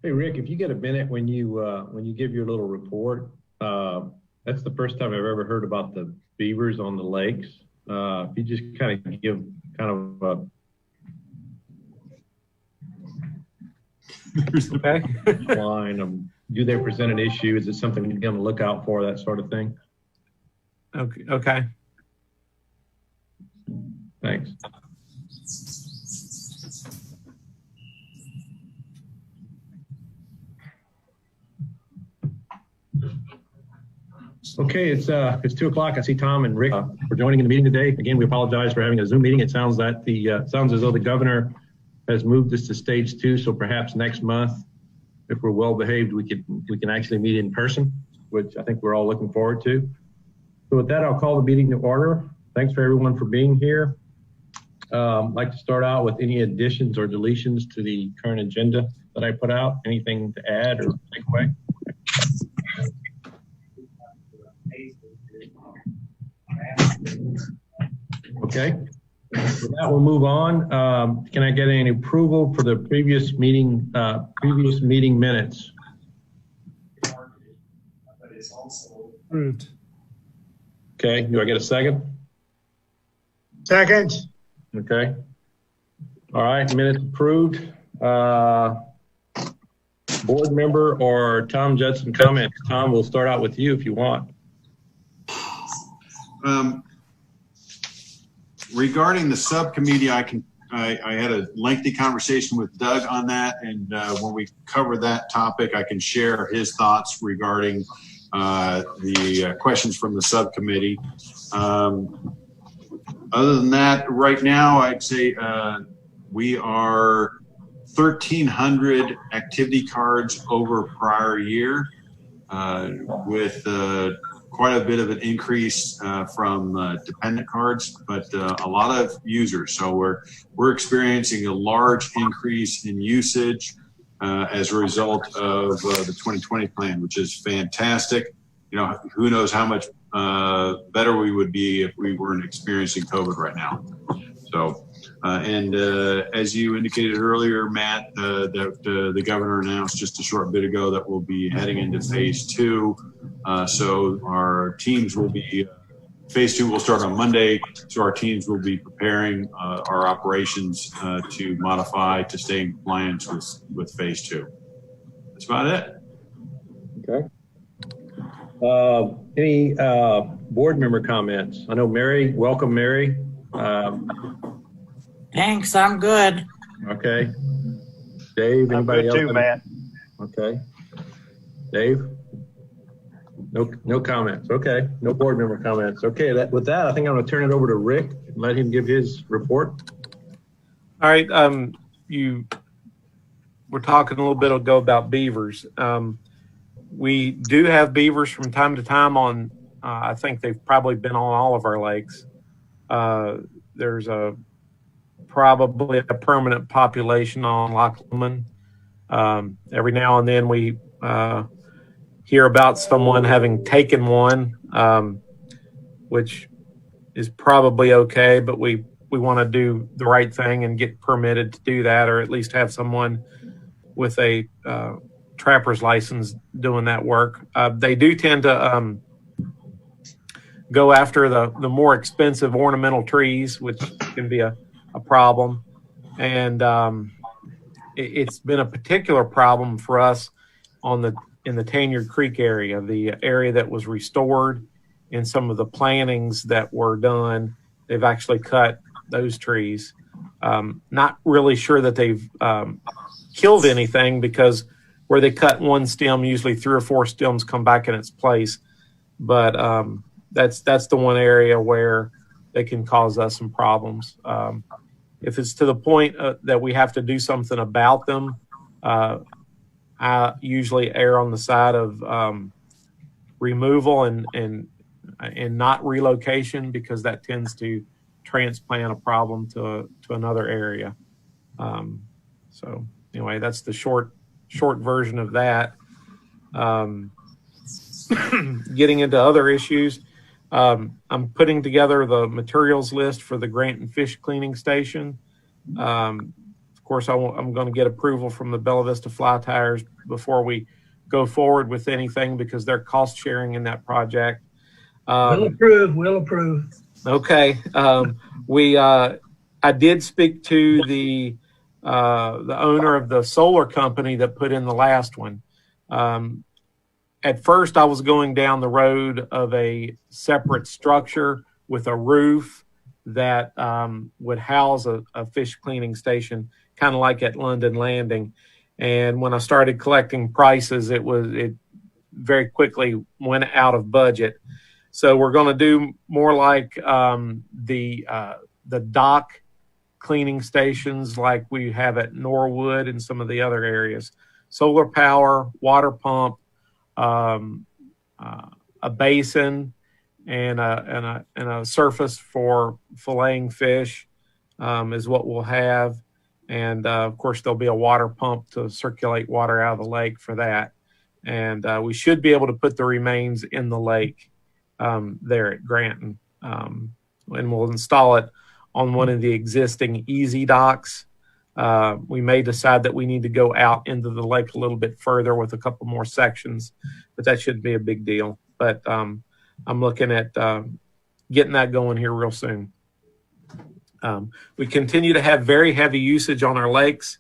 Hey, Rick, if you get a minute when you give your little report, that's the first time I've ever heard about the beavers on the lakes. If you just kind of give kind of Okay. line of, do they present an issue? Is it something you're going to look out for, that sort of thing? Okay. Thanks. Okay, it's 2 o'clock. I see Tom and Rick for joining in the meeting today. Again, we apologize for having a Zoom meeting. It sounds that sounds as though the governor has moved us to stage 2. So perhaps next month, if we're well behaved, we can actually meet in person, which I think we're all looking forward to. So with that, I'll call the meeting to order. Thanks for everyone for being here. I'd like to start out with any additions or deletions to the current agenda that I put out. Anything to add or take away? Okay, with that, we'll move on. Can I get any approval for the previous meeting minutes? Approved. Okay, do I get a second? Second. Okay. All right, minutes approved. Board member or Tom Judson comments. Tom, we'll start out with you if you want. Regarding the subcommittee, I had a lengthy conversation with Doug on that, and when we cover that topic, I can share his thoughts regarding the questions from the subcommittee. Other than that, right now, I'd say we are 1,300 activity cards over prior year, with quite a bit of an increase from dependent cards, but a lot of users. So we're experiencing a large increase in usage as a result of the 2020 plan, which is fantastic. You know, who knows how much better we would be if we weren't experiencing COVID right now. So, and as you indicated earlier, Matt, that the governor announced just a short bit ago that we'll be heading into phase 2. So our teams will be, phase 2 will start on Monday. So our teams will be preparing our operations to modify to stay in compliance with phase 2. That's about it. Okay. Any board member comments? I know Mary, welcome Mary. Thanks, I'm good. Okay. Dave, anybody else? I'm good too, Matt. Okay. Dave? No comments. Okay. No board member comments. Okay. With that, I think I'm going to turn it over to Rick and let him give his report. All right. You were talking a little bit ago about beavers. We do have beavers from time to time on, I think they've probably been on all of our lakes. There's probably a permanent population on Loch Lomond. Every now and then we hear about someone having taken one, which is probably okay, but we want to do the right thing and get permitted to do that, or at least have someone with a trapper's license doing that work. They do tend to go after the more expensive ornamental trees, which can be a problem. And it's been a particular problem for us in the Tanyard Creek area, the area that was restored. In some of the plantings that were done, they've actually cut those trees. Not really sure that they've killed anything, because where they cut one stem, usually 3 or 4 stems come back in its place. But that's the one area where they can cause us some problems. If it's to the point that we have to do something about them, I usually err on the side of removal and not relocation, because that tends to transplant a problem to another area. So anyway, that's the short version of that. Getting into other issues, I'm putting together the materials list for the Grant and Fish Cleaning Station. Of course, I'm going to get approval from the Bella Vista Fly Tires before we go forward with anything because they're cost sharing in that project. We'll approve. We'll approve. Okay. I did speak to the owner of the solar company that put in the last one. At first, I was going down the road of a separate structure with a roof that would house a fish cleaning station, kind of like at London Landing. And when I started collecting prices, it very quickly went out of budget. So we're going to do more like the dock cleaning stations like we have at Norwood and some of the other areas. Solar power, water pump, a basin, and a surface for filleting fish is what we'll have. And of course, there'll be a water pump to circulate water out of the lake for that. And we should be able to put the remains in the lake there at Granton. And we'll install it on one of the existing easy docks. We may decide that we need to go out into the lake a little bit further with a couple more sections, but that shouldn't be a big deal. But I'm looking at getting that going here real soon. We continue to have very heavy usage on our lakes.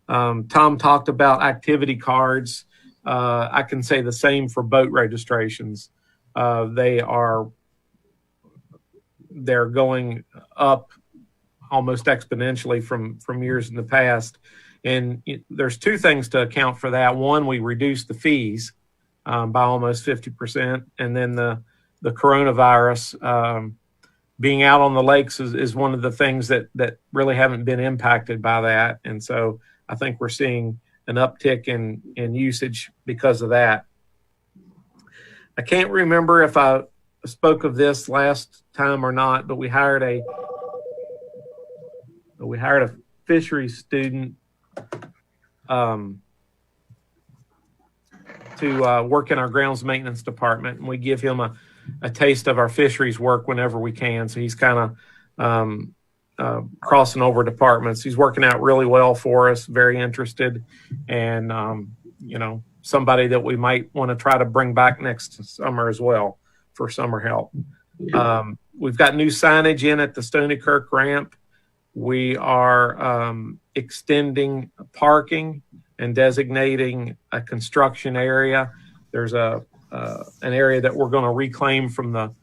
Tom talked about activity cards. I can say the same for boat registrations. They're going up almost exponentially from years in the past. And there's two things to account for that. One, we reduced the fees by almost 50%. And then the coronavirus being out on the lakes is one of the things that really haven't been impacted by that. And so I think we're seeing an uptick in usage because of that. I can't remember if I spoke of this last time or not, but we hired a fisheries student to work in our grounds maintenance department, and we give him a taste of our fisheries work whenever we can. So he's kind of crossing over departments. He's working out really well for us, very interested, and somebody that we might want to try to bring back next summer as well for summer help. We've got new signage in at the Stony Kirk ramp. We are extending parking and designating a construction area. There's an area that we're going to reclaim from the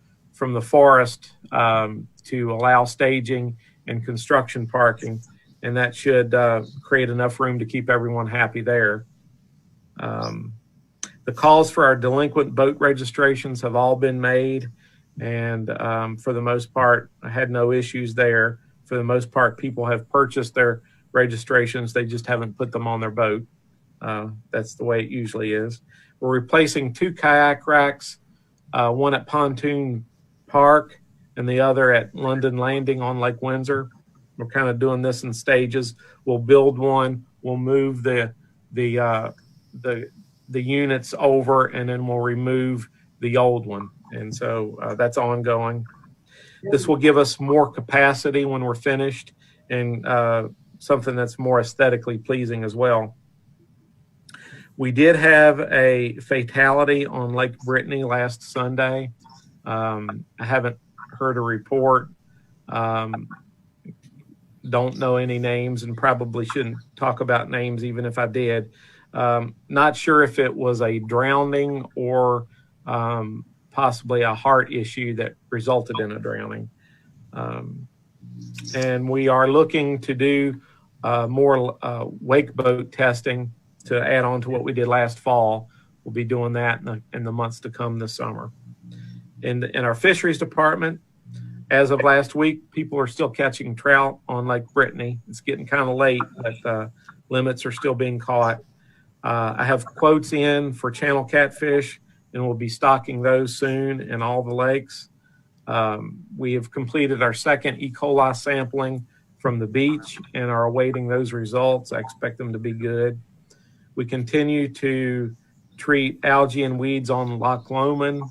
forest to allow staging and construction parking, and that should create enough room to keep everyone happy there. The calls for our delinquent boat registrations have all been made, and for the most part, I had no issues there. For the most part, people have purchased their registrations. They just haven't put them on their boat. That's the way it usually is. We're replacing 2 kayak racks, one at Pontoon Park and the other at London Landing on Lake Windsor. We're kind of doing this in stages. We'll build one. We'll move the units over, and then we'll remove the old one. And so that's ongoing. This will give us more capacity when we're finished, and something that's more aesthetically pleasing as well. We did have a fatality on Lake Brittany last Sunday. I haven't heard a report. Don't know any names, and probably shouldn't talk about names even if I did. Not sure if it was a drowning or possibly a heart issue that resulted in a drowning. And we are looking to do more wake boat testing to add on to what we did last fall. We'll be doing that in the months to come this summer. In our fisheries department, as of last week, people are still catching trout on Lake Brittany. It's getting kind of late, but limits are still being caught. I have quotes in for channel catfish, and we'll be stocking those soon in all the lakes. We have completed our second E. coli sampling from the beach and are awaiting those results. I expect them to be good. We continue to treat algae and weeds on Loch Lomond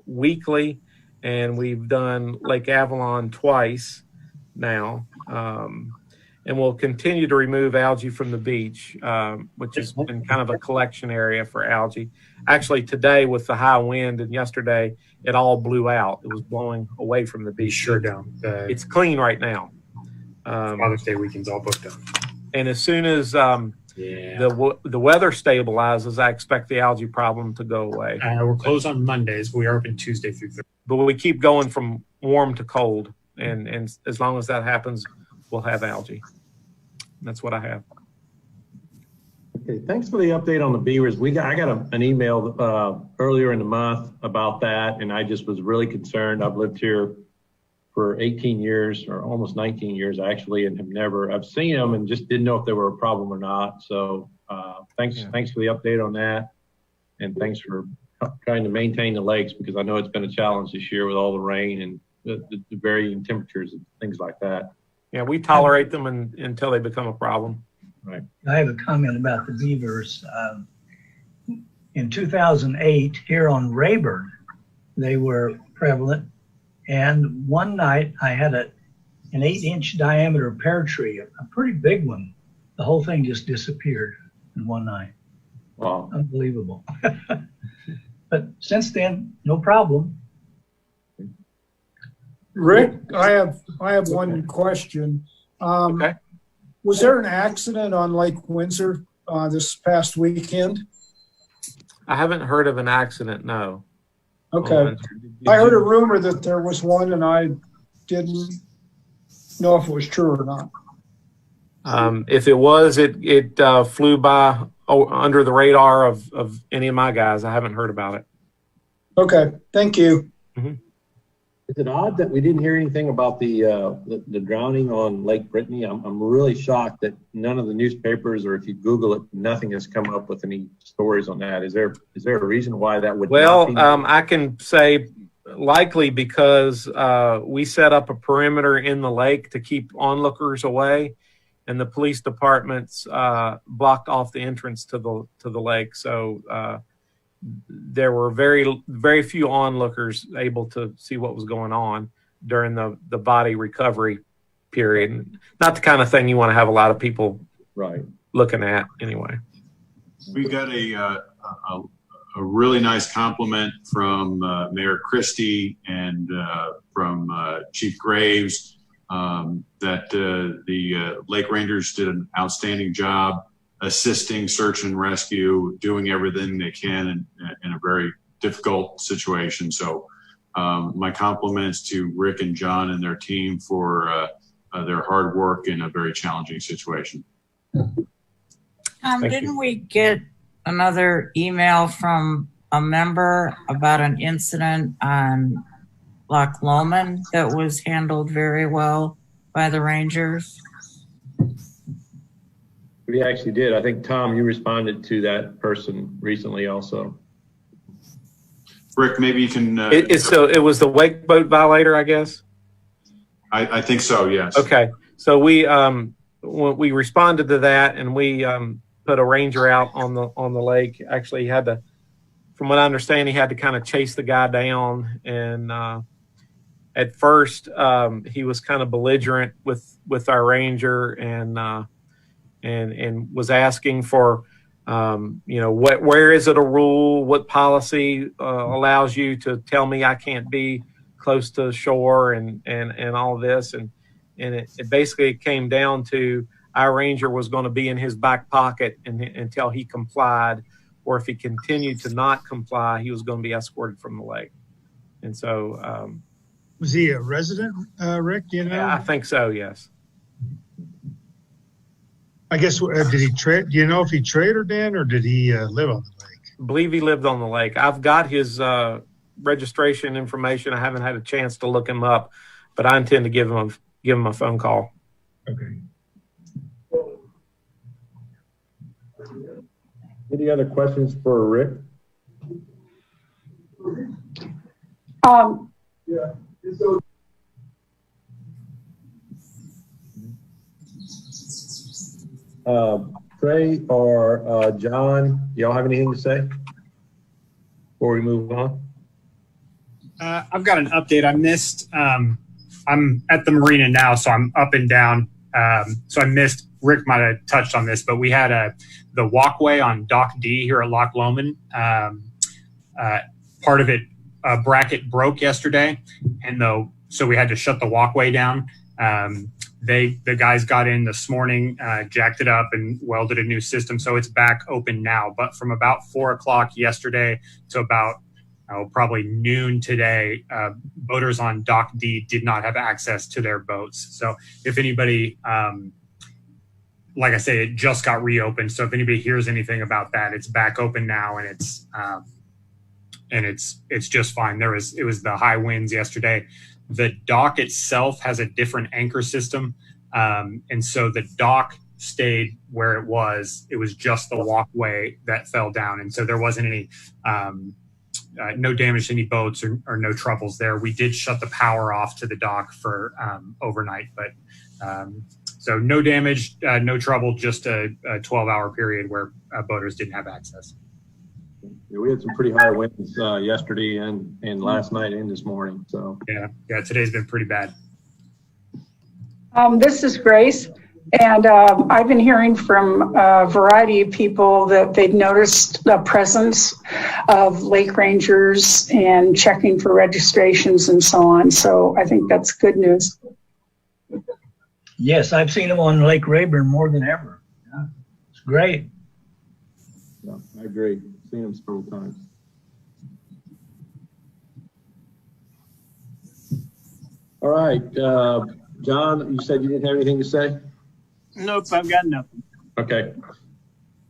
weekly, and we've done Lake Avalon twice now. and we'll continue to remove algae from the beach, which has been kind of a collection area for algae. Actually, today with the high wind and yesterday, it all blew out. It was blowing away from the beach. Sure down. It's clean right now. Father's Day weekend's all booked up. And as soon as the weather stabilizes, I expect the algae problem to go away. We're closed on Mondays, but we are open Tuesday through Thursday. But we keep going from warm to cold, and as long as that happens, we'll have algae. That's what I have. Okay, thanks for the update on the beavers. I got an email earlier in the month about that, and I just was really concerned. I've lived here for 18 years, or almost 19 years actually, and I've seen them and just didn't know if they were a problem or not. So thanks for the update on that, and thanks for trying to maintain the lakes, because I know it's been a challenge this year with all the rain and the varying temperatures and things like that. Yeah, we tolerate them until they become a problem. Right. I have a comment about the beavers. In 2008, here on Rayburn, they were prevalent. And one night I had an 8-inch diameter pear tree, a pretty big one. The whole thing just disappeared in one night. Wow. Unbelievable. But since then, no problem. Rick, I have one question. Okay. Was there an accident on Lake Windsor this past weekend? I haven't heard of an accident, no. Okay. I heard a rumor that there was one, and I didn't know if it was true or not. If it was, it flew by under the radar of any of my guys. I haven't heard about it. Okay, thank you. Mm-hmm. Is it odd that we didn't hear anything about the drowning on Lake Brittany? I'm really shocked that none of the newspapers, or if you Google it, nothing has come up with any stories on that. Is there a reason why that would? Well, not be? I can say likely because we set up a perimeter in the lake to keep onlookers away, and the police departments blocked off the entrance to the lake. So there were very few onlookers able to see what was going on during the body recovery period. Not the kind of thing you want to have a lot of people right looking at anyway. We got a really nice compliment from Mayor Christie and from Chief Graves that the Lake Rangers did an outstanding job assisting search and rescue, doing everything they can in a very difficult situation. So my compliments to Rick and John and their team for their hard work in a very challenging situation. Didn't we get another email from a member about an incident on Loch Lomond that was handled very well by the Rangers? We actually did. I think, Tom, you responded to that person recently also. Rick, maybe you can... it was the wake boat violator, I guess? I think so, yes. Okay. So we responded to that, and we put a ranger out on the lake. Actually, he had to, from what I understand, he had to kind of chase the guy down. And at first, he was kind of belligerent with our ranger and was asking for, where is it a rule? What policy allows you to tell me I can't be close to the shore and all this? And it basically came down to our ranger was going to be in his back pocket until he complied, or if he continued to not comply, he was going to be escorted from the lake. And so, was he a resident, Rick? Do you know? Yeah, I think so. Yes. I guess, did he trade? Do you know if he traded in, or did he live on the lake? I believe he lived on the lake. I've got his registration information. I haven't had a chance to look him up, but I intend to give him a phone call. Okay. Any other questions for Rick? Yeah. So Trey or John, y'all have anything to say before we move on? I've got an update I missed. I'm at the marina now, so I'm up and down So I missed, Rick might have touched on this, but we had the walkway on Dock D here at Loch Lomond. Part of it, a bracket broke yesterday, and so we had to shut the walkway down. The guys got in this morning, jacked it up, and welded a new system, so it's back open now. But from about 4 o'clock yesterday to about probably noon today, boaters on Dock D did not have access to their boats. So if anybody, like I say, it just got reopened. So if anybody hears anything about that, it's back open now, and it's just fine. It was the high winds yesterday. The dock itself has a different anchor system. And so the dock stayed where it was. It was just the walkway that fell down. And so there wasn't any, no damage to any boats or no troubles there. We did shut the power off to the dock for overnight, but so no damage, no trouble, just a 12-hour period where boaters didn't have access. Yeah, we had some pretty high winds yesterday and last night and this morning. So yeah, today's been pretty bad. This is Grace, and I've been hearing from a variety of people that they've noticed the presence of lake rangers and checking for registrations and so on. So I think that's good news. Yes, I've seen them on Lake Rayburn more than ever. Yeah, it's great. yeah, I agree. Seen them several times. All right, John, you said you didn't have anything to say? Nope, I've got nothing. Okay.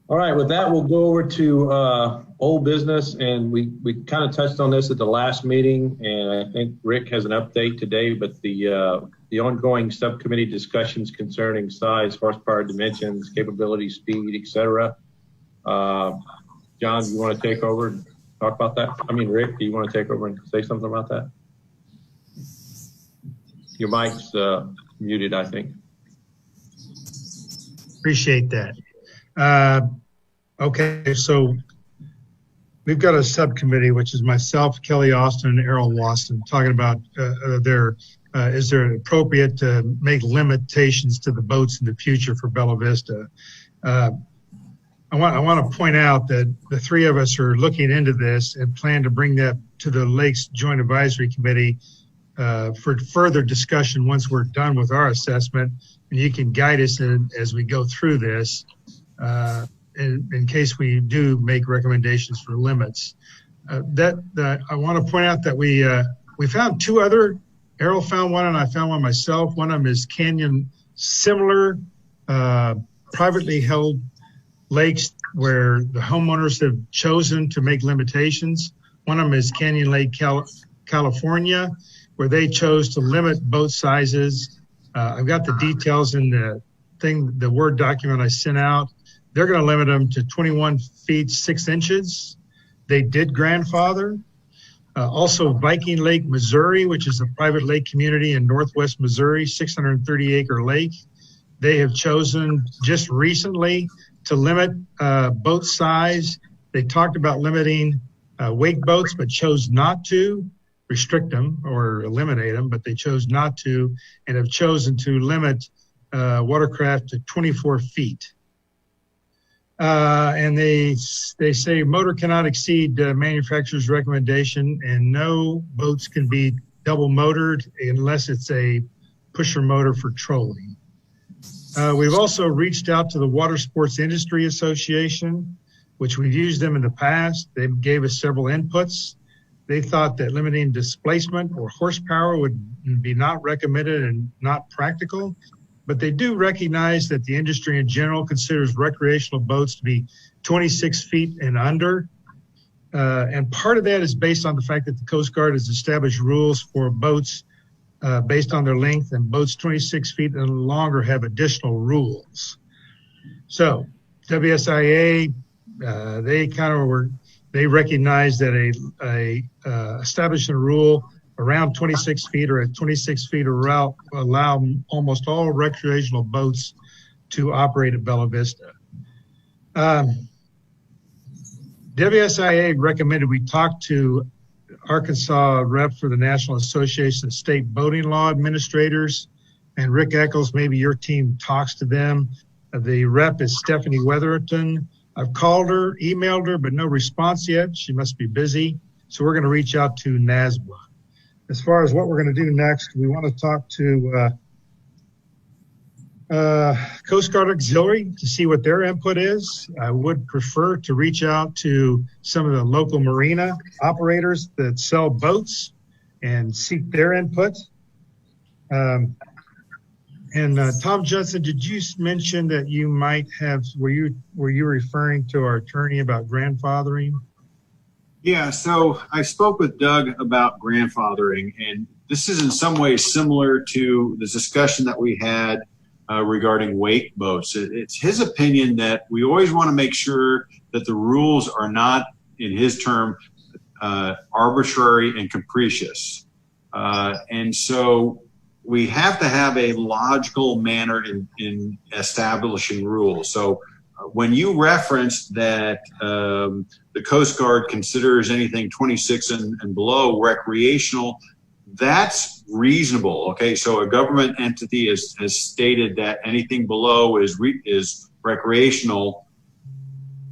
All right, with that, we'll go over to old business, and we kind of touched on this at the last meeting, and I think Rick has an update today, but the ongoing subcommittee discussions concerning size, horsepower, dimensions, capability, speed, etc. John, do you want to take over and talk about that? I mean, Rick, do you want to take over and say something about that? Your mic's muted, I think. Appreciate that. Okay, so we've got a subcommittee, which is myself, Kelly Austin, and Errol Waston, talking about is there appropriate to make limitations to the boats in the future for Bella Vista. I want to point out that the three of us are looking into this and plan to bring that to the Lakes Joint Advisory Committee for further discussion once we're done with our assessment, and you can guide us as we go through this in case we do make recommendations for limits. I want to point out that we found two other. Errol found one, and I found one myself. One of them is Canyon, similar privately held lakes where the homeowners have chosen to make limitations. One of them is Canyon Lake, California, where they chose to limit boat sizes. I've got the details in the Word document I sent out. They're going to limit them to 21 feet 6 inches. They did grandfather. Also Viking Lake, Missouri, which is a private lake community in northwest Missouri, 630-acre lake. They have chosen just recently to limit boat size. They talked about limiting wake boats, but chose not to restrict them or eliminate them, but they chose not to, and have chosen to limit watercraft to 24 feet. And they say motor cannot exceed manufacturer's recommendation, and no boats can be double motored unless it's a pusher motor for trolling. We've also reached out to the Water Sports Industry Association, which we've used them in the past. They gave us several inputs. They thought that limiting displacement or horsepower would be not recommended and not practical, but they do recognize that the industry in general considers recreational boats to be 26 feet and under. And part of that is based on the fact that the Coast Guard has established rules for boats based on their length, and boats 26 feet and longer have additional rules. So WSIA, they recognize that establishing a rule around 26 feet or at 26 feet allow almost all recreational boats to operate at Bella Vista. WSIA recommended we talk to Arkansas rep for the National Association of State Boating Law Administrators and Rick Eccles, maybe your team talks to them. The rep is Stephanie Weatherton. I've called her, emailed her, but no response yet. She must be busy. So we're going to reach out to NASBA. As far as what we're going to do next, we want to talk to Coast Guard Auxiliary to see what their input is. I would prefer to reach out to some of the local marina operators that sell boats and seek their input. Tom Judson, did you mention that you might have, were you referring to our attorney about grandfathering? Yeah, so I spoke with Doug about grandfathering, and this is in some ways similar to the discussion that we had regarding wake boats. It's his opinion that we always want to make sure that the rules are not, in his term, arbitrary and capricious. And so we have to have a logical manner in establishing rules. So when you referenced that the Coast Guard considers anything 26 and below recreational, that's reasonable. Okay, so a government entity has stated that anything below is recreational.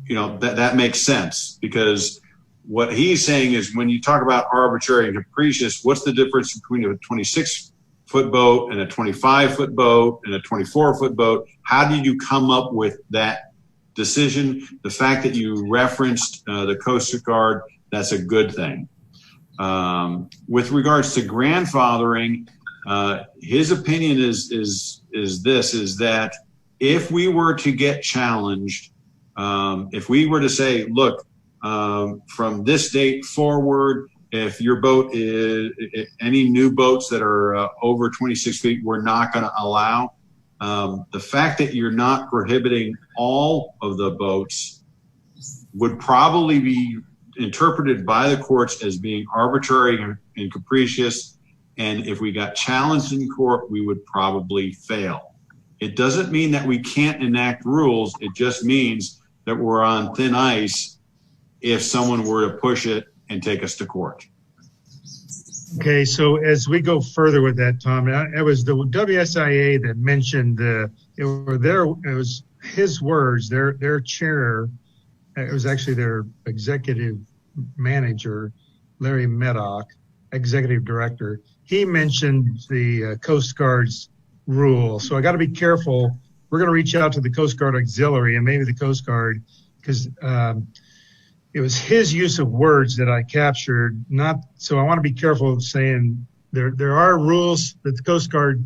You know, that makes sense, because what he's saying is when you talk about arbitrary and capricious, what's the difference between a 26-foot boat and a 25-foot boat and a 24-foot boat? How did you come up with that decision? The fact that you referenced the Coast Guard, that's a good thing. With regards to grandfathering, his opinion is that if we were to get challenged, if we were to say, look, from this date forward, if your boat is any new boats that are over 26 feet, we're not going to allow. The fact that you're not prohibiting all of the boats would probably be interpreted by the courts as being arbitrary and capricious. And if we got challenged in court, we would probably fail. It doesn't mean that we can't enact rules. It just means that we're on thin ice if someone were to push it and take us to court. Okay, so as we go further with that, Tom, it was the WSIA that mentioned it was his words, their chair, it was actually their executive manager, Larry Meddock, executive director. He mentioned the Coast Guard's rule. So I got to be careful. We're going to reach out to the Coast Guard Auxiliary and maybe the Coast Guard, because it was his use of words that I captured. So I want to be careful of saying there are rules that the Coast Guard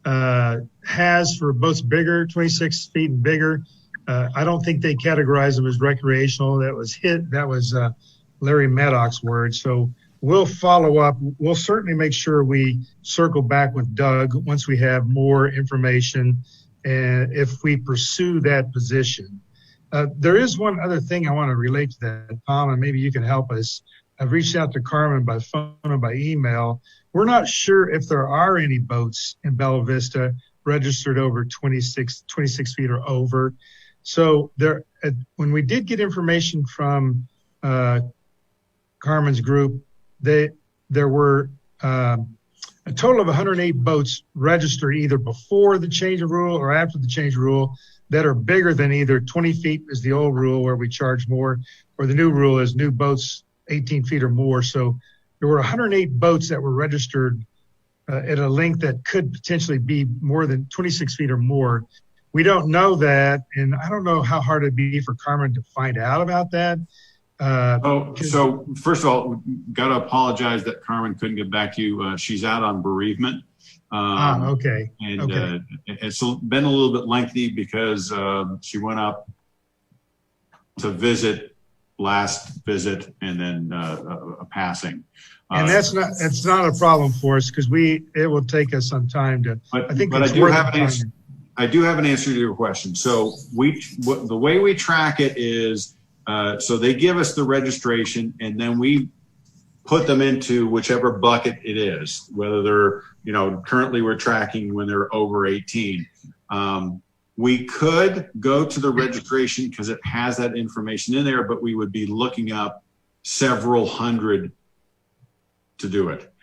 has for boats bigger, 26 feet and bigger. I don't think they categorize them as recreational. That was Larry Maddock's words. So we'll follow up. We'll certainly make sure we circle back with Doug once we have more information, and if we pursue that position. There is one other thing I want to relate to that, Tom, and maybe you can help us. I've reached out to Carmen by phone and by email. We're not sure if there are any boats in Bella Vista registered over 26 feet or over. So when we did get information from Carmen's group, there were a total of 108 boats registered either before the change of rule or after the change of rule that are bigger than either 20 feet is the old rule where we charge more, or the new rule is new boats 18 feet or more. So there were 108 boats that were registered at a length that could potentially be more than 26 feet or more. We don't know that, and I don't know how hard it'd be for Carmen to find out about that. So first of all, got to apologize that Carmen couldn't get back to you. She's out on bereavement. Okay. And okay. It's been a little bit lengthy because she went up to last visit, and then a passing. And it's not a problem for us because it will take us some time to. But I think I do have an answer. I do have an answer to your question. So the way we track it is, so they give us the registration, and then we put them into whichever bucket it is, whether they're, currently we're tracking when they're over 18. We could go to the registration because it has that information in there, but we would be looking up several hundred to do it.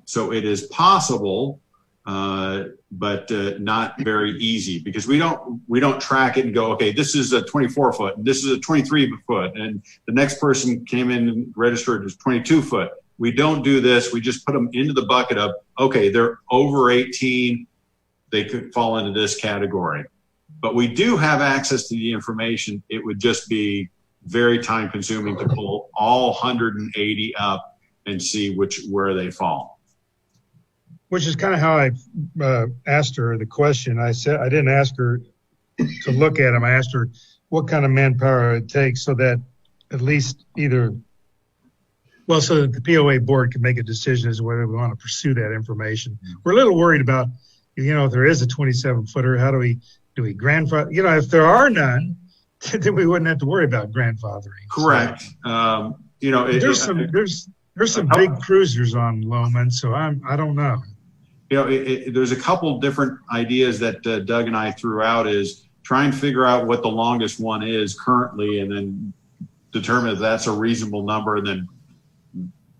So it is possible but not very easy, because we don't track it and go, okay, this is a 24 foot, and this is a 23 foot, and the next person came in and registered as 22 foot. We don't do this. We just put them into the bucket of, okay, they're over 18. They could fall into this category. But we do have access to the information. It would just be very time consuming to pull all 180 up and see where they fall. Which is kind of how I asked her the question. I said I didn't ask her to look at them. I asked her what kind of manpower it takes so that at least so that the POA board can make a decision as to whether we want to pursue that information. We're a little worried about, if there is a 27 footer, how do we grandfather? If there are none, then we wouldn't have to worry about grandfathering. Correct. So, there's some big cruisers on Lomond, so I don't know. There's a couple different ideas that Doug and I threw out, is try and figure out what the longest one is currently, and then determine if that's a reasonable number, and then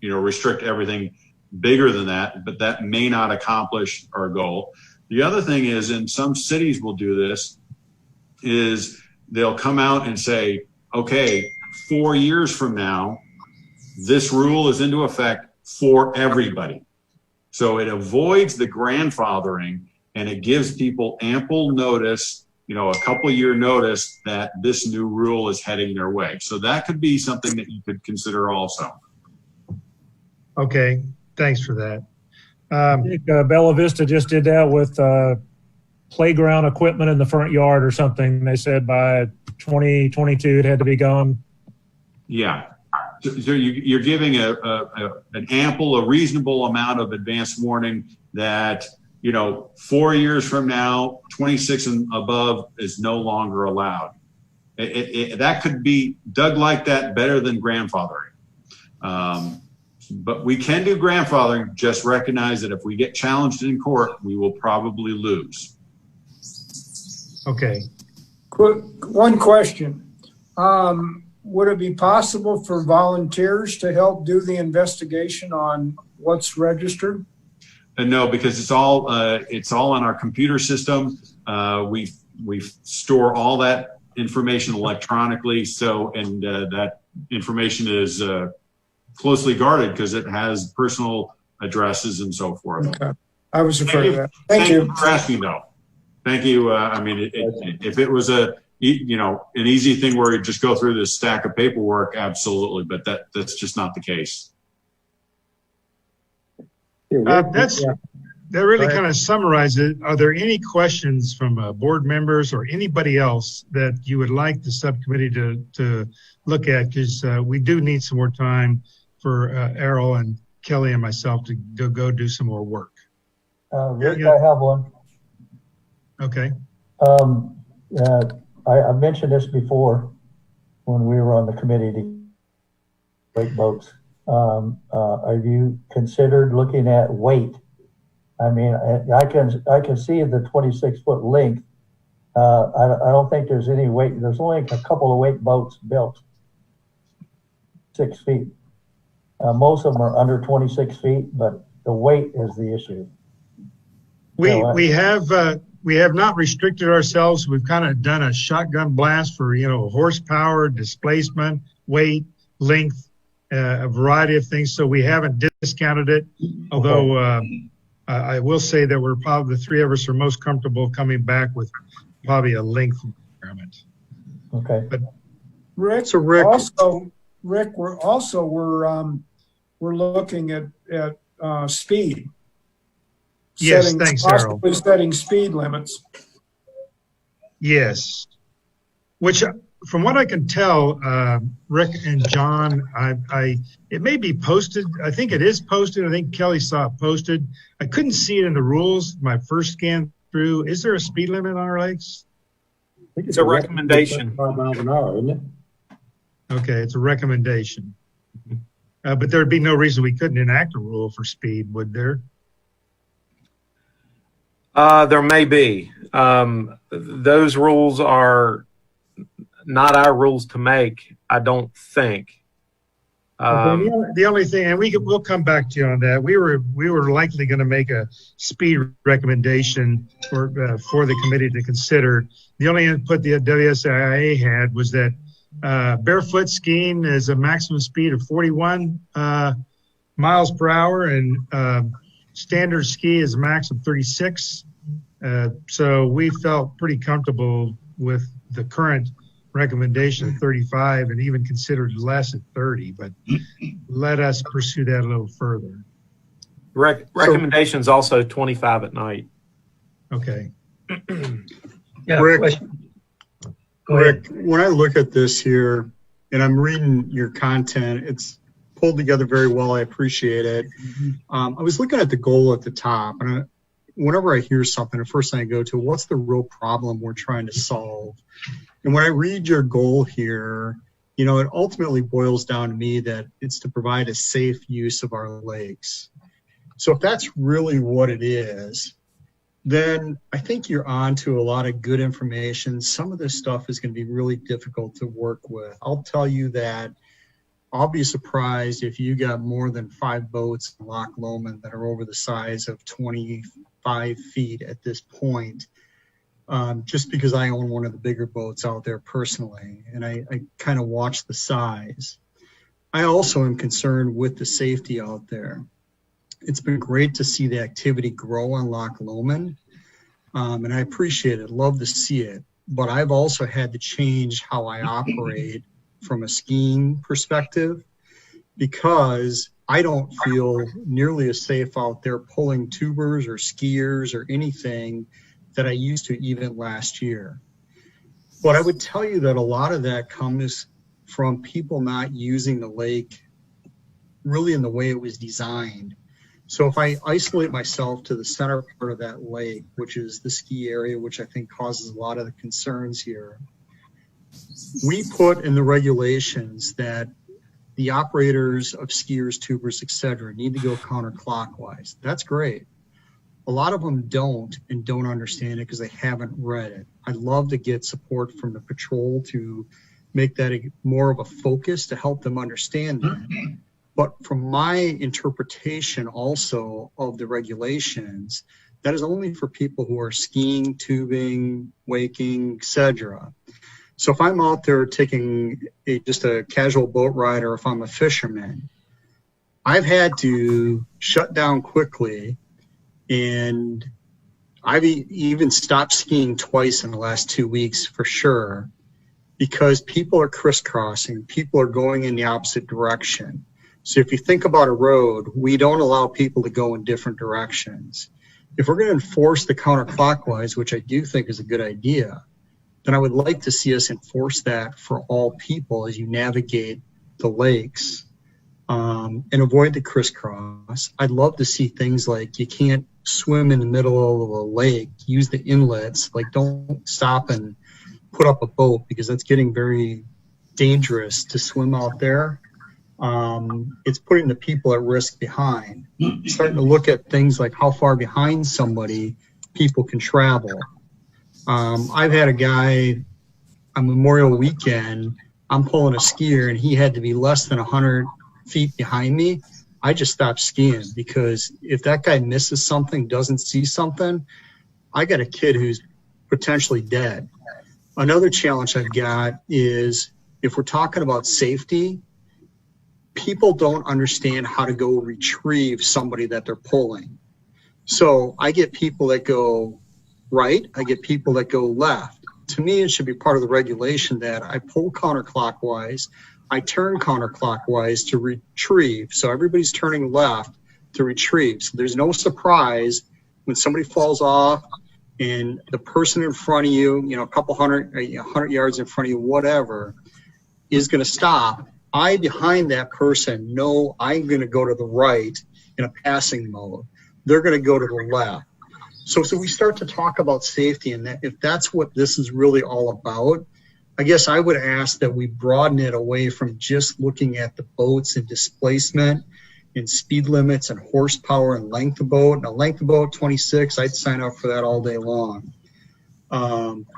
restrict everything bigger than that. But that may not accomplish our goal. The other thing is, in some cities will do this, is they'll come out and say, okay, 4 years from now, this rule is into effect for everybody. So it avoids the grandfathering, and it gives people ample notice, a couple of year notice, that this new rule is heading their way. So that could be something that you could consider also. Okay, thanks for that. I think Bella Vista just did that with playground equipment in the front yard or something. They said by 2022 it had to be gone. Yeah. So you're giving a reasonable amount of advance warning that, 4 years from now, 26 and above is no longer allowed. That could be, Doug liked that better than grandfathering. But we can do grandfathering. Just recognize that if we get challenged in court, we will probably lose. Okay. One question. Would it be possible for volunteers to help do the investigation on what's registered? No, because it's all on our computer system. We store all that information electronically. So, and that information is closely guarded because it has personal addresses and so forth. Okay. I was afraid of that. Thank you for asking, though. Thank you. If it was an easy thing where you just go through this stack of paperwork, absolutely, but that's just not the case. That really kind of summarizes it. Are there any questions from board members or anybody else that you would like the subcommittee to look at? Because we do need some more time for Errol and Kelly and myself to go do some more work. Rick, I have one. Okay. I've mentioned this before when we were on the committee to weight boats. Have you considered looking at weight? I mean, I can see the 26-foot length. I don't think there's any weight. There's only a couple of weight boats built 6 feet. Most of them are under 26 feet, but the weight is the issue. We have not restricted ourselves. We've kind of done a shotgun blast for horsepower, displacement, weight, length, a variety of things. So we haven't discounted it. Although I will say that we're probably the three of us are most comfortable coming back with probably a length requirement. Okay. But Rick, we're looking at speed. Yes, thanks, Errol. Possibly setting speed limits. Yes. Which, from what I can tell, Rick and John, it may be posted. I think it is posted. I think Kelly saw it posted. I couldn't see it in the rules. My first scan through. Is there a speed limit on our lakes? It's a recommendation. 5 miles an hour, isn't it? Okay, it's a recommendation. But there'd be no reason we couldn't enact a rule for speed, would there? There may be. Those rules are not our rules to make, I don't think. Okay, the only thing, and we'll come back to you on that. We were likely going to make a speed recommendation for the committee to consider. The only input the WSIA had was that barefoot skiing is a maximum speed of 41 miles per hour, and standard ski is a max of 36. So we felt pretty comfortable with the current recommendation of 35 and even considered less at 30, but let us pursue that a little further. Recommendations also 25 at night. Okay. Yeah, Rick, question. Go ahead. when I look at this here and I'm reading your content, it's pulled together very well. I appreciate it. I was looking at the goal at the top, and whenever I hear something, the first thing I go to, what's the real problem we're trying to solve? And when I read your goal here, it ultimately boils down to me that it's to provide a safe use of our lakes. So if that's really what it is, then I think you're on to a lot of good information. Some of this stuff is going to be really difficult to work with. I'll tell you that I'll be surprised if you got more than 5 boats in Loch Lomond that are over the size of 25 feet at this point. Just because I own one of the bigger boats out there personally, and I kind of watch the size. I also am concerned with the safety out there. It's been great to see the activity grow on Loch Lomond, and I appreciate it, love to see it, but I've also had to change how I operate from a skiing perspective, because I don't feel nearly as safe out there pulling tubers or skiers or anything that I used to even last year. But I would tell you that a lot of that comes from people not using the lake really in the way it was designed. So if I isolate myself to the center part of that lake, which is the ski area, which I think causes a lot of the concerns here, we put in the regulations that the operators of skiers, tubers, etc. need to go counterclockwise. That's great. A lot of them don't understand it because they haven't read it. I'd love to get support from the patrol to make that more of a focus to help them understand that. But from my interpretation also of the regulations, that is only for people who are skiing, tubing, waking, etc. So if I'm out there taking just a casual boat ride, or if I'm a fisherman, I've had to shut down quickly. And I've even stopped skiing twice in the last 2 weeks for sure, because people are crisscrossing, people are going in the opposite direction. So if you think about a road, we don't allow people to go in different directions. If we're going to enforce the counterclockwise, which I do think is a good idea, then I would like to see us enforce that for all people as you navigate the lakes, and avoid the crisscross. I'd love to see things like you can't swim in the middle of a lake, use the inlets, like don't stop and put up a boat, because that's getting very dangerous to swim out there. It's putting the people at risk behind. Starting to look at things like how far behind somebody people can travel. I've had a guy on Memorial Weekend, I'm pulling a skier and he had to be less than 100 feet behind me. I just stopped skiing, because if that guy misses something, doesn't see something, I got a kid who's potentially dead. Another challenge I've got is, if we're talking about safety, people don't understand how to go retrieve somebody that they're pulling. So I get people that go right, I get people that go left. To me, it should be part of the regulation that I pull counterclockwise, I turn counterclockwise to retrieve. So everybody's turning left to retrieve. So there's no surprise when somebody falls off and the person in front of you, a couple 100 yards in front of you, whatever, is going to stop. I, behind that person, know I'm going to go to the right in a passing mode. They're going to go to the left. So we start to talk about safety, and that if that's what this is really all about, I guess I would ask that we broaden it away from just looking at the boats and displacement and speed limits and horsepower and length of boat. Now, length of boat, 26, I'd sign up for that all day long.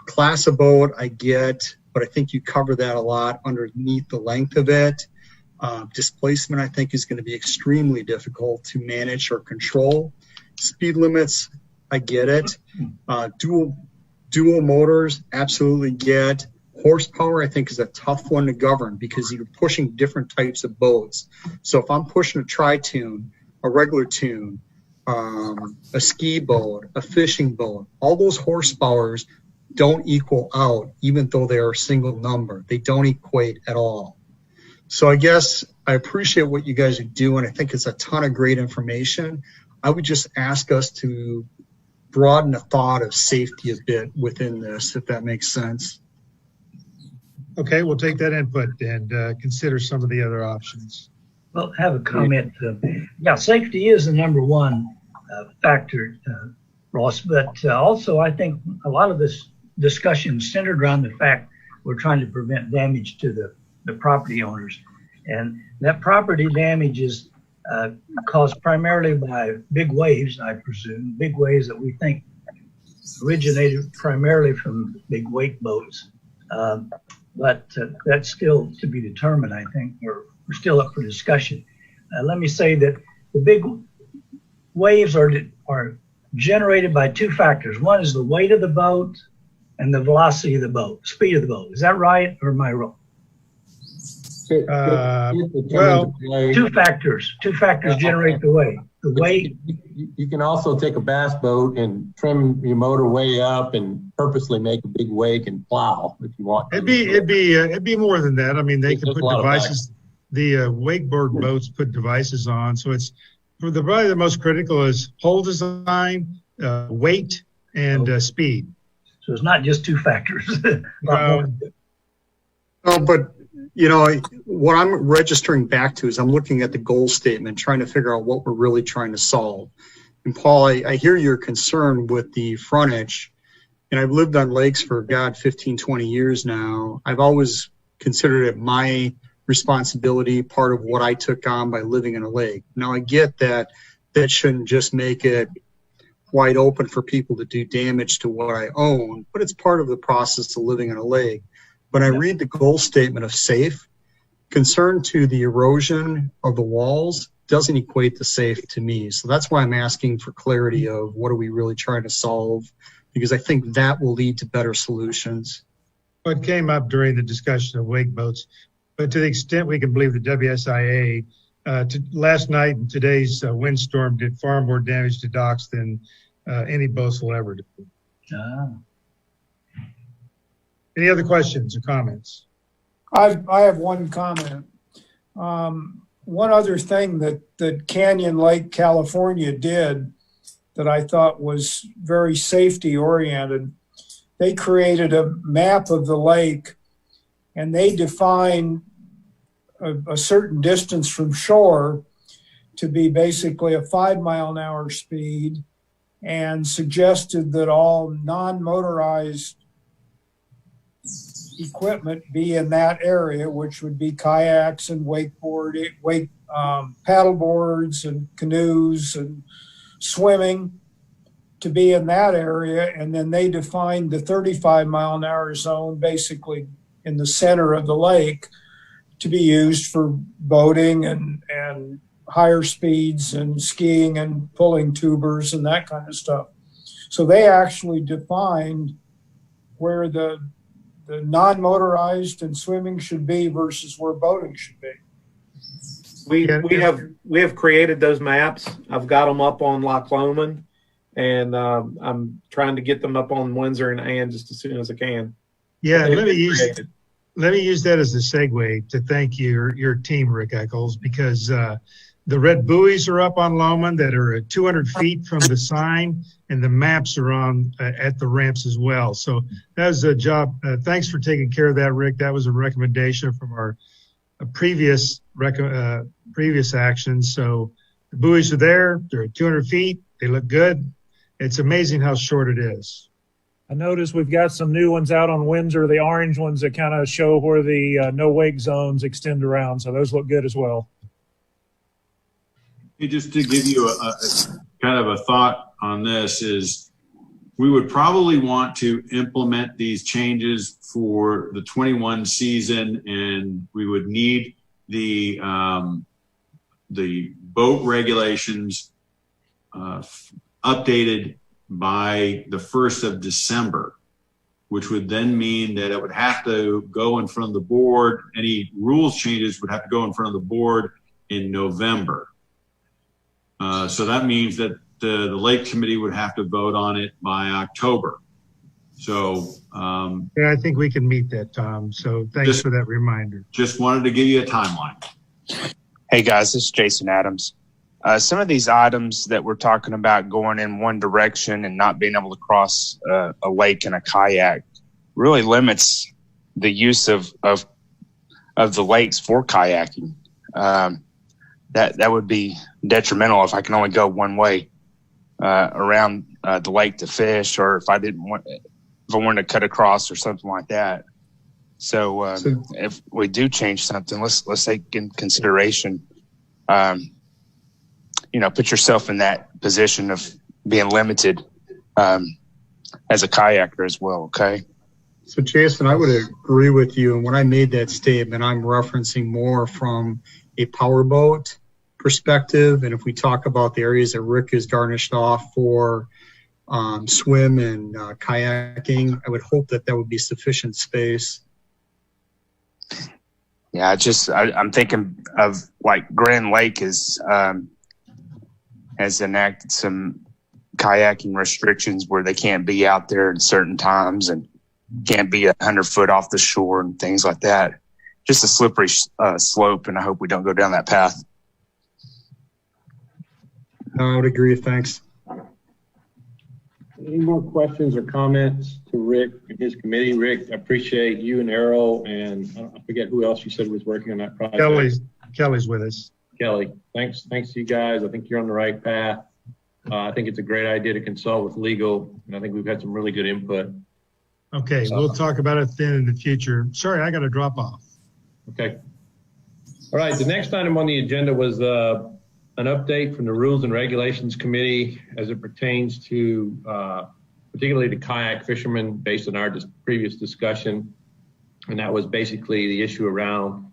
Class of boat, I get, but I think you cover that a lot underneath the length of it. Displacement, I think, is going to be extremely difficult to manage or control. Speed limits, I get it. Dual motors, absolutely get. Horsepower, I think, is a tough one to govern because you're pushing different types of boats. So if I'm pushing a tri-tune, a regular tune, a ski boat, a fishing boat, all those horsepowers don't equal out, even though they are a single number. They don't equate at all. So I guess I appreciate what you guys are doing. I think it's a ton of great information. I would just ask us to broaden the thought of safety a bit within this, if that makes sense. Okay, we'll take that input and consider some of the other options. Well, I have a comment. Yeah, safety is the number one factor, Ross, but also I think a lot of this discussion centered around the fact we're trying to prevent damage to the property owners. And that property damage is caused primarily by big waves, I presume, big waves that we think originated primarily from big wake boats. But that's still to be determined, I think. We're still up for discussion. Let me say that the big waves are generated by two factors. One is the weight of the boat and the velocity of the boat, speed of the boat. Is that right, or am I wrong? Well, two factors generate the weight. The weight. You can also take a bass boat and trim your motor way up and purposely make a big wake and plow if you want. It'd be more than that. I mean, they can put devices. The wakeboard boats put devices on, so it's probably the most critical is hull design, weight, and speed. So it's not just two factors. No, but you know, what I'm registering back to is I'm looking at the goal statement, trying to figure out what we're really trying to solve. And Paul, I hear your concern with the frontage, and I've lived on lakes for, 15, 20 years now. I've always considered it my responsibility, part of what I took on by living in a lake. Now, I get that that shouldn't just make it wide open for people to do damage to what I own, but it's part of the process of living in a lake. When I read the goal statement of safe, concern to the erosion of the walls doesn't equate to safe to me. So that's why I'm asking for clarity of what are we really trying to solve, because I think that will lead to better solutions. What came up during the discussion of wake boats, but to the extent we can believe the WSIA, last night and today's windstorm did far more damage to docks than any boats will ever do. Any other questions or comments? I have one comment. One other thing that Canyon Lake, California did that I thought was very safety oriented, they created a map of the lake and they defined a certain distance from shore to be basically a 5 mile-an-hour speed and suggested that all non-motorized equipment be in that area, which would be kayaks and paddle boards and canoes and swimming to be in that area. And then they defined the 35 mile-an-hour zone basically in the center of the lake to be used for boating and higher speeds and skiing and pulling tubers and that kind of stuff. So they actually defined where the non-motorized and swimming should be versus where boating should be. We have created those maps. I've got them up on Loch Lomond, and I'm trying to get them up on Windsor and Ann just as soon as I can. Yeah, let me use that as a segue to thank your team, Rick Eccles, because the red buoys are up on Lomond that are at 200 feet from the sign, and the maps are on at the ramps as well. So that was a job. Thanks for taking care of that, Rick. That was a recommendation from our previous actions. So the buoys are there. They're at 200 feet. They look good. It's amazing how short it is. I noticed we've got some new ones out on Windsor, the orange ones that kind of show where the no wake zones extend around. So those look good as well. Hey, just to give you a kind of a thought on this is we would probably want to implement these changes for the 21 season, and we would need the boat regulations updated by the 1st of December, which would then mean that it would have to go in front of the board. Any rules changes would have to go in front of the board in November. So that means that the Lake Committee would have to vote on it by October. So yeah, I think we can meet that, Tom. So thanks for that reminder. Just wanted to give you a timeline. Hey guys, this is Jason Adams. Some of these items that we're talking about going in one direction and not being able to cross a lake in a kayak really limits the use of the lakes for kayaking. That would be detrimental if I can only go one way around the lake to fish, or if I wanted to cut across or something like that. So if we do change something, let's take in consideration, put yourself in that position of being limited as a kayaker as well. Okay. So Jason, I would agree with you. And when I made that statement, I'm referencing more from a powerboat perspective. And if we talk about the areas that Rick has garnished off for swim and kayaking, I would hope that would be sufficient space. Yeah, I'm thinking of like Grand Lake has enacted some kayaking restrictions where they can't be out there at certain times and can't be 100 foot off the shore and things like that. Just a slippery slope, and I hope we don't go down that path. I would agree. Thanks. Any more questions or comments to Rick and his committee? Rick, I appreciate you and Errol, and I forget who else you said was working on that project. Kelly's with us. Kelly, thanks to you guys. I think you're on the right path. I think it's a great idea to consult with legal, and I think we've had some really good input. Okay, we'll talk about it then in the future. Sorry, I got to drop off. Okay. All right, the next item on the agenda was an update from the Rules and Regulations Committee as it pertains to particularly the kayak fishermen based on our previous discussion. And that was basically the issue around,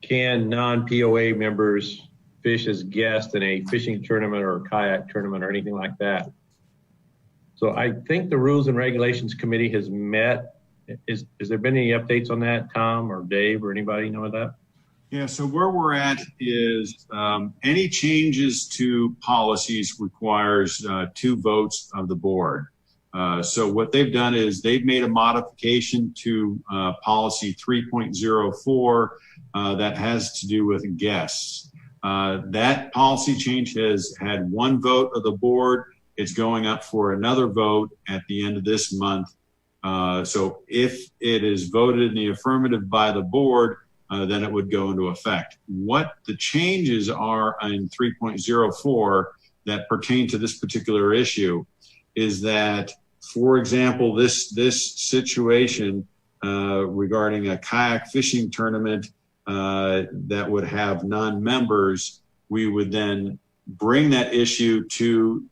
can non-POA members fish as guests in a fishing tournament or a kayak tournament or anything like that? So I think the Rules and Regulations Committee has met. Is there been any updates on that, Tom or Dave or anybody know that? Yeah, so where we're at is any changes to policies requires 2 votes of the board. So what they've done is they've made a modification to policy 3.04 that has to do with guests. That policy change has had 1 vote of the board. It's going up for another vote at the end of this month. So if it is voted in the affirmative by the board, then it would go into effect. What the changes are in 3.04 that pertain to this particular issue is that, for example, this situation regarding a kayak fishing tournament that would have non-members, we would then bring that issue to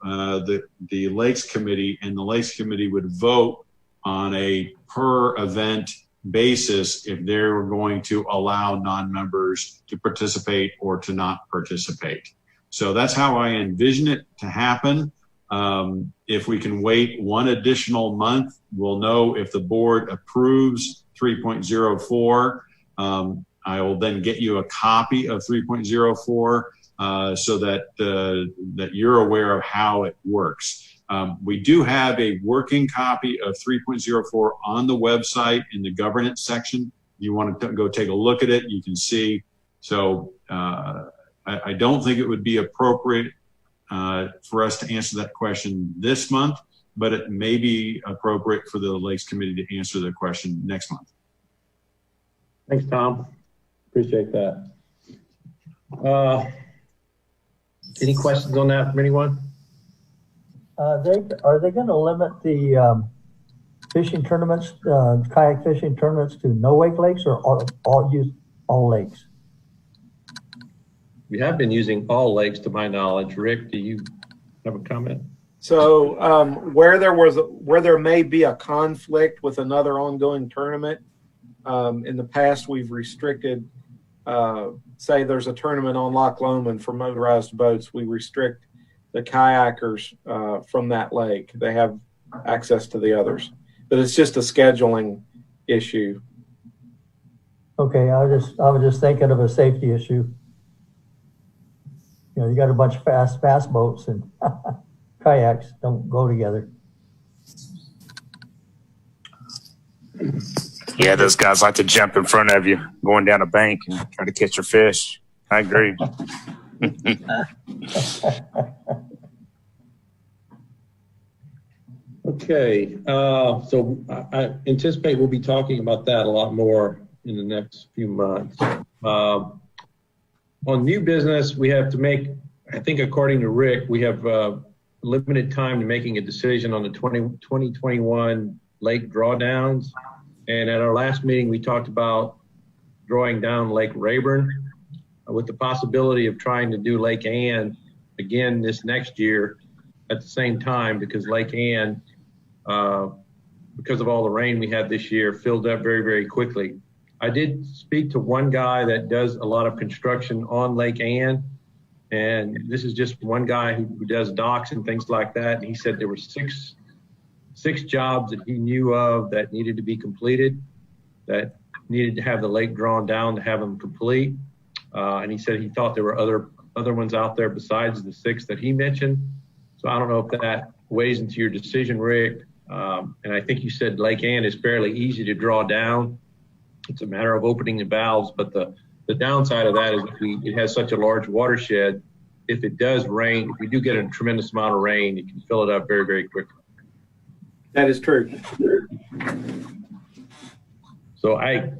the Lakes Committee, and the Lakes Committee would vote on a per event basis if they were going to allow non-members to participate or to not participate. So that's how I envision it to happen. If we can wait 1 additional month, we'll know if the board approves 3.04. I will then get you a copy of 3.04 so that you're aware of how it works. We do have a working copy of 3.04 on the website in the governance section. If you want to go take a look at it, you can see. So I don't think it would be appropriate for us to answer that question this month, but it may be appropriate for the Lakes Committee to answer the question next month. Thanks, Tom. Appreciate that. Any questions on that from anyone? Are they going to limit the fishing tournaments, kayak fishing tournaments to no wake lakes, or all lakes? We have been using all lakes to my knowledge. Rick, do you have a comment? So where there may be a conflict with another ongoing tournament, in the past we've restricted say there's a tournament on Loch Lomond for motorized boats, we restrict the kayakers from that lake. They have access to the others, but it's just a scheduling issue. Okay, I was just thinking of a safety issue. You know, you got a bunch of fast boats and kayaks don't go together. Yeah, those guys like to jump in front of you going down a bank and try to catch your fish. I agree. Okay, so I anticipate we'll be talking about that a lot more in the next few months. On new business, we have to make, I think according to Rick, we have limited time to making a decision on the 2021 lake drawdowns. And at our last meeting, we talked about drawing down Lake Rayburn with the possibility of trying to do Lake Ann again this next year at the same time, because Lake Ann, because of all the rain we had this year, filled up very, very quickly. I did speak to one guy that does a lot of construction on Lake Ann, and this is just one guy who does docks and things like that. And he said there were six jobs that he knew of that needed to be completed, that needed to have the lake drawn down to have them complete. And he said he thought there were other ones out there besides the 6 that he mentioned. So I don't know if that weighs into your decision, Rick. And I think you said Lake Ann is fairly easy to draw down. It's a matter of opening the valves, but the downside of that is it has such a large watershed. If it does rain, if we do get a tremendous amount of rain, it can fill it up very, very quickly. That is true. So I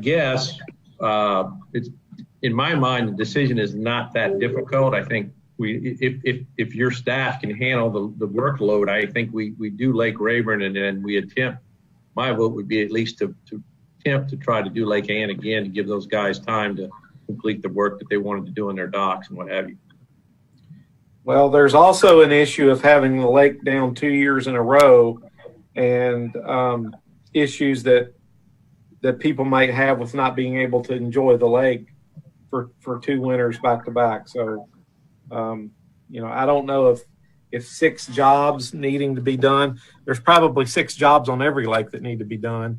guess it's, in my mind, the decision is not that difficult. I think if your staff can handle the workload, I think we do Lake Rayburn, and then we attempt. My vote would be at least to attempt to try to do Lake Ann again to give those guys time to complete the work that they wanted to do in their docks and what have you. Well, there's also an issue of having the lake down 2 years in a row, and issues that people might have with not being able to enjoy the lake for 2 winters back to back. So, I don't know if 6 jobs needing to be done. There's probably 6 jobs on every lake that need to be done.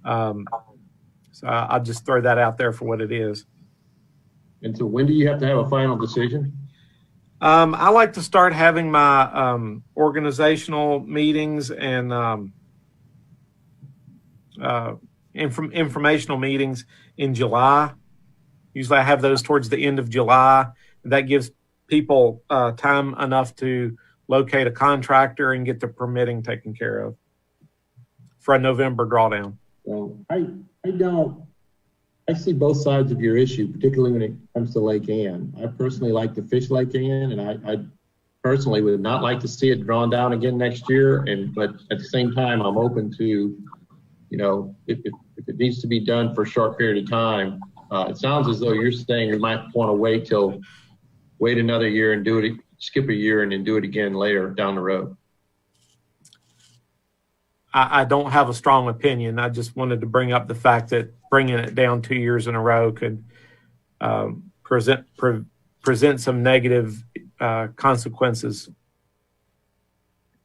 So I'll just throw that out there for what it is. And so when do you have to have a final decision? I like to start having my organizational meetings and informational meetings in July. Usually I have those towards the end of July. That gives people time enough to locate a contractor and get the permitting taken care of for a November drawdown. Well, I see both sides of your issue, particularly when it comes to Lake Ann. I personally like to fish Lake Ann, and I personally would not like to see it drawn down again next year. But at the same time, I'm open to, if it needs to be done for a short period of time. It sounds as though you're saying you might want to wait another year and do it, skip a year and then do it again later down the road. I don't have a strong opinion. I just wanted to bring up the fact that bringing it down 2 years in a row could present some negative consequences.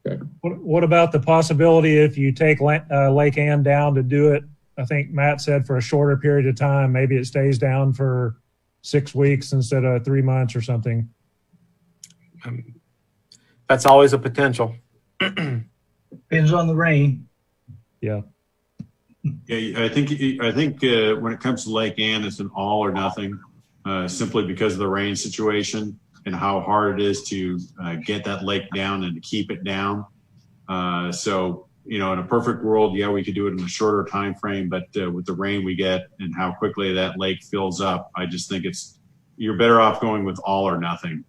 Okay. What about the possibility if you take Lake Ann down to do it? I think Matt said for a shorter period of time, maybe it stays down for 6 weeks instead of 3 months or something. That's always a potential. Depends on the rain. Yeah. Yeah, I think when it comes to Lake Ann, it's an all or nothing, simply because of the rain situation and how hard it is to get that lake down and to keep it down. So, in a perfect world, yeah, we could do it in a shorter time frame, but with the rain we get and how quickly that lake fills up, I just think you're better off going with all or nothing.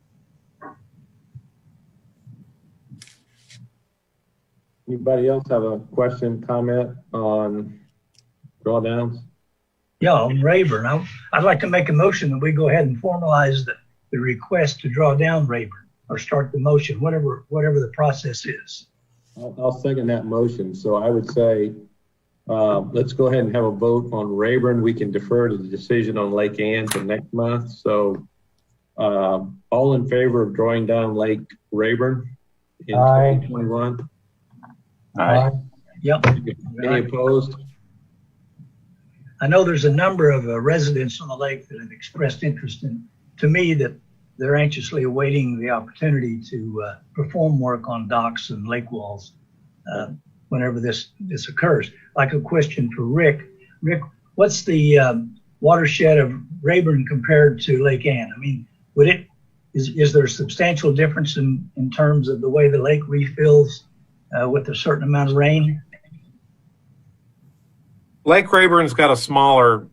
Anybody else have a question, comment on drawdowns? Yeah, on Rayburn, I'd like to make a motion that we go ahead and formalize the request to draw down Rayburn, or start the motion, whatever the process is. I'll second that motion. So I would say Let's go ahead and have a vote on Rayburn. We can defer to the decision on Lake Ann to next month. So all in favor of drawing down Lake Rayburn in 2021? Aye. Yep. Any opposed? I know there's a number of residents on the lake that have expressed interest in, to me, that they're anxiously awaiting the opportunity to perform work on docks and lake walls whenever this occurs. Like a question for Rick. Rick, what's the watershed of Rayburn compared to Lake Ann? I mean, is there a substantial difference in terms of the way the lake refills with a certain amount of rain? Lake Rayburn's got a smaller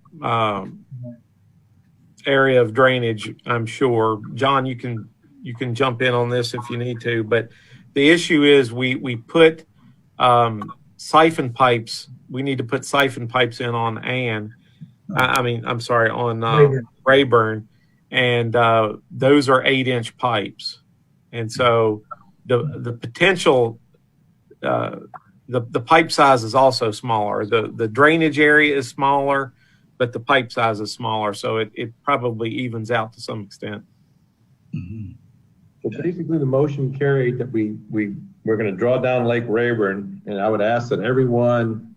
area of drainage, I'm sure. John, you can jump in on this if you need to, but the issue is we put siphon pipes. We need to put siphon pipes in on Ann. On Rayburn, and those are 8-inch pipes, and so the potential. The pipe size is also smaller. The drainage area is smaller, but the pipe size is smaller, so it probably evens out to some extent. Mm-hmm. So basically, the motion carried that we're going to draw down Lake Rayburn, and I would ask that everyone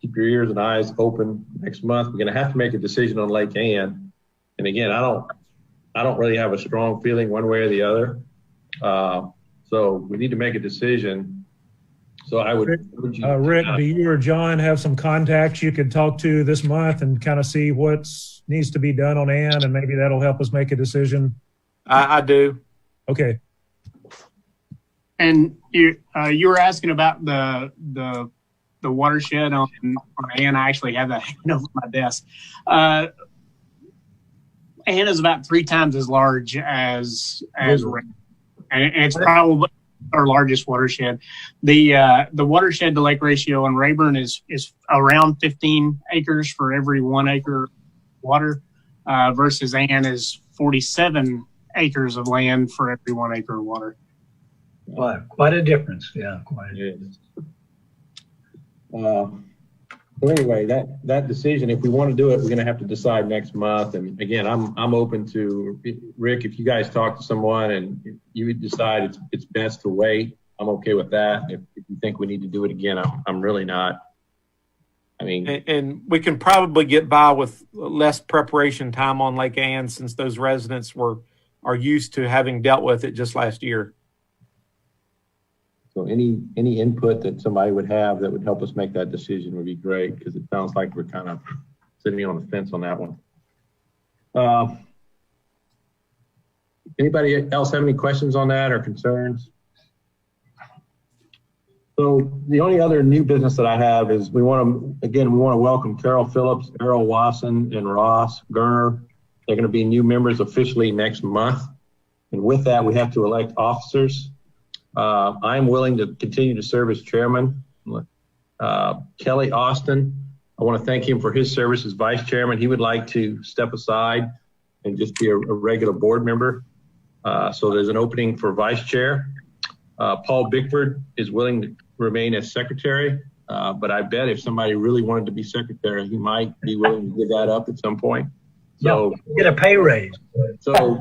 keep your ears and eyes open next month. We're going to have to make a decision on Lake Ann, and again, I don't really have a strong feeling one way or the other. So we need to make a decision. So I would Rick, do you or John have some contacts you could talk to this month and kind of see what needs to be done on Ann, and maybe that'll help us make a decision? I do. Okay. And you were asking about the watershed on Ann. I actually have that over my desk. Ann is about 3 times as large as Rayburn, and it's probably our largest watershed. The watershed to lake ratio on Rayburn is around 15 acres for every 1 acre water, versus Ann is 47 acres of land for every 1 acre of water. Quite a difference. Yeah, quite. It is. So anyway, that decision, if we want to do it, we're going to have to decide next month. And again, I'm open to Rick. If you guys talk to someone and you decide it's best to wait, I'm okay with that. If you think we need to do it again, I'm really not. I mean, and we can probably get by with less preparation time on Lake Ann, since those residents are used to having dealt with it just last year. So any input that somebody would have that would help us make that decision would be great, because it sounds like we're kind of sitting on the fence on that one. Anybody else have any questions on that or concerns? So the only other new business that I have is we want to welcome Carol Phillips, Errol Wasson, and Ross Gurner. They're going to be new members officially next month. And with that, we have to elect officers. I'm willing to continue to serve as chairman. Kelly Austin, I want to thank him for his service as vice chairman. He would like to step aside and just be a regular board member. So there's an opening for vice chair. Paul Bickford is willing to remain as secretary, but I bet if somebody really wanted to be secretary, he might be willing to give that up at some point. So get a pay raise. So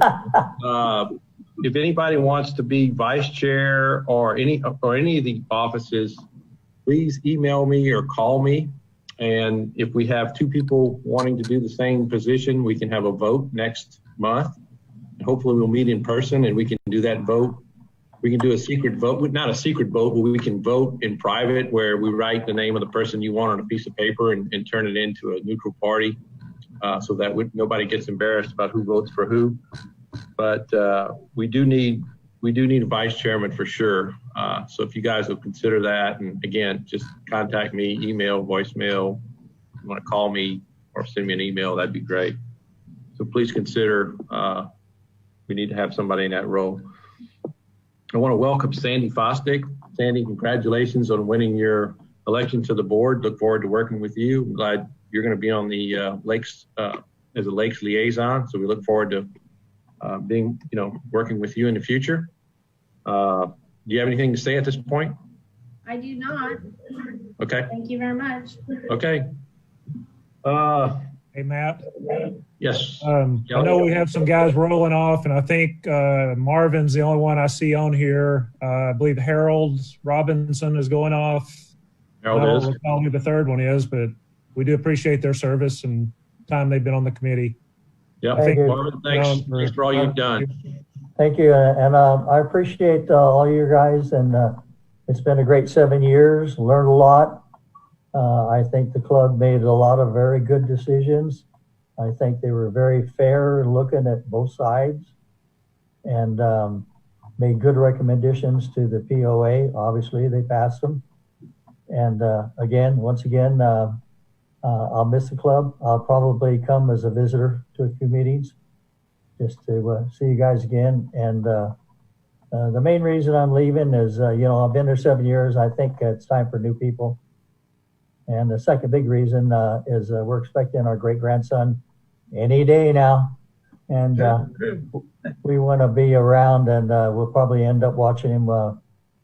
if anybody wants to be vice chair or any of the offices, please email me or call me. And if we have 2 people wanting to do the same position, we can have a vote next month. Hopefully we'll meet in person and we can do that vote. We can do a secret vote, not a secret vote, but we can vote in private, where we write the name of the person you want on a piece of paper and turn it into a neutral party, so that nobody gets embarrassed about who votes for who. But we do need a vice chairman for sure. So if you guys will consider that, and again, just contact me, email, voicemail. If you want to call me or send me an email, that'd be great. So please consider. We need to have somebody in that role. I want to welcome Sandy Fosdick. Sandy, congratulations on winning your election to the board. Look forward to working with you. I'm glad you're going to be on the Lakes as a Lakes liaison. So we look forward to working with you in the future. Do you have anything to say at this point? I do not. Okay. Thank you very much. Okay. Hey, Matt. Yes. I know we have some guys rolling off, and I think Marvin's the only one I see on here. I believe Harold Robinson is going off. Harold I don't is. recall who the third one is, but we do appreciate their service and time they've been on the committee. Yeah. Thank you. Marvin, thanks for all you've done. Thank you. And I appreciate all you guys. And it's been a great 7 years, learned a lot. I think the club made a lot of very good decisions. I think they were very fair looking at both sides and made good recommendations to the POA. Obviously, they passed them. And once again, I'll miss the club. I'll probably come as a visitor to a few meetings just to see you guys again. And the main reason I'm leaving is, I've been there 7 years. I think it's time for new people. And the second big reason is we're expecting our great-grandson any day now. And we want to be around, and we'll probably end up watching him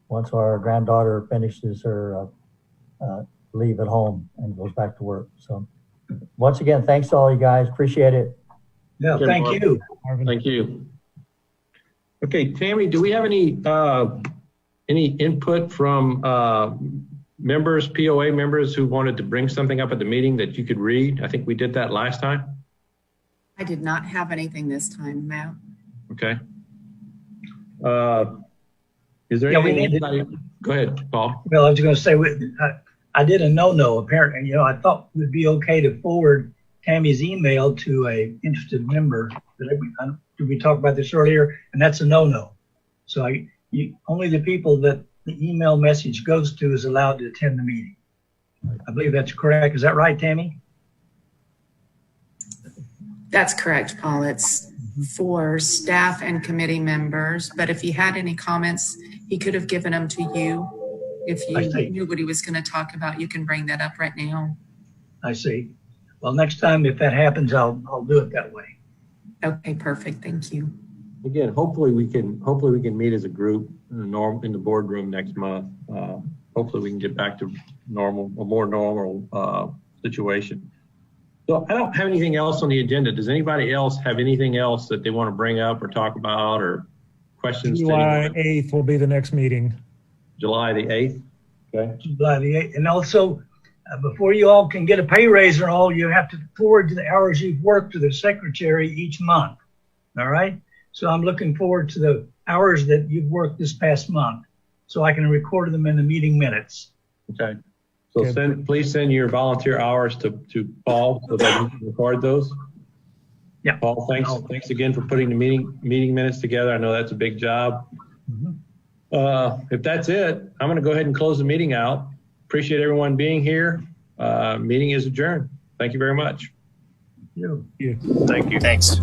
once our granddaughter finishes her leave at home and goes back to work. So once again, thanks to all you guys. Appreciate it. Yeah, thank you. Thank you. Okay, Tammy, do we have any input from members, POA members who wanted to bring something up at the meeting that you could read? I think we did that last time. I did not have anything this time, Matt. Okay. Is there anything? Go ahead, Paul. Well, I was going to say, I did a no-no. Apparently, I thought it would be okay to forward Tammy's email to a interested member. Did we talk about this earlier? And that's a no-no. So only the people that the email message goes to is allowed to attend the meeting. I believe that's correct. Is that right, Tammy? That's correct, Paul. It's for staff and committee members. But if he had any comments, he could have given them to you. If you knew what he was going to talk about, you can bring that up right now. I see. Well, next time if that happens, I'll do it that way. Okay, perfect. Thank you. Again, hopefully we can meet as a group in the boardroom next month. Hopefully we can get back to a more normal situation. So I don't have anything else on the agenda. Does anybody else have anything else that they want to bring up or talk about or questions? July 8th will be the next meeting. July the 8th. Okay. July the 8th. And also, before you all can get a pay raise or all, you have to forward the hours you've worked to the secretary each month. All right. So I'm looking forward to the hours that you've worked this past month so I can record them in the meeting minutes. Okay. So please send your volunteer hours to Paul so that we can record those. Yeah. Paul, thanks again for putting the meeting minutes together. I know that's a big job. Mm-hmm. If that's it, I'm going to go ahead and close the meeting out. Appreciate everyone being here. Meeting is adjourned. Thank you very much. Thank you. Thank you. Thanks.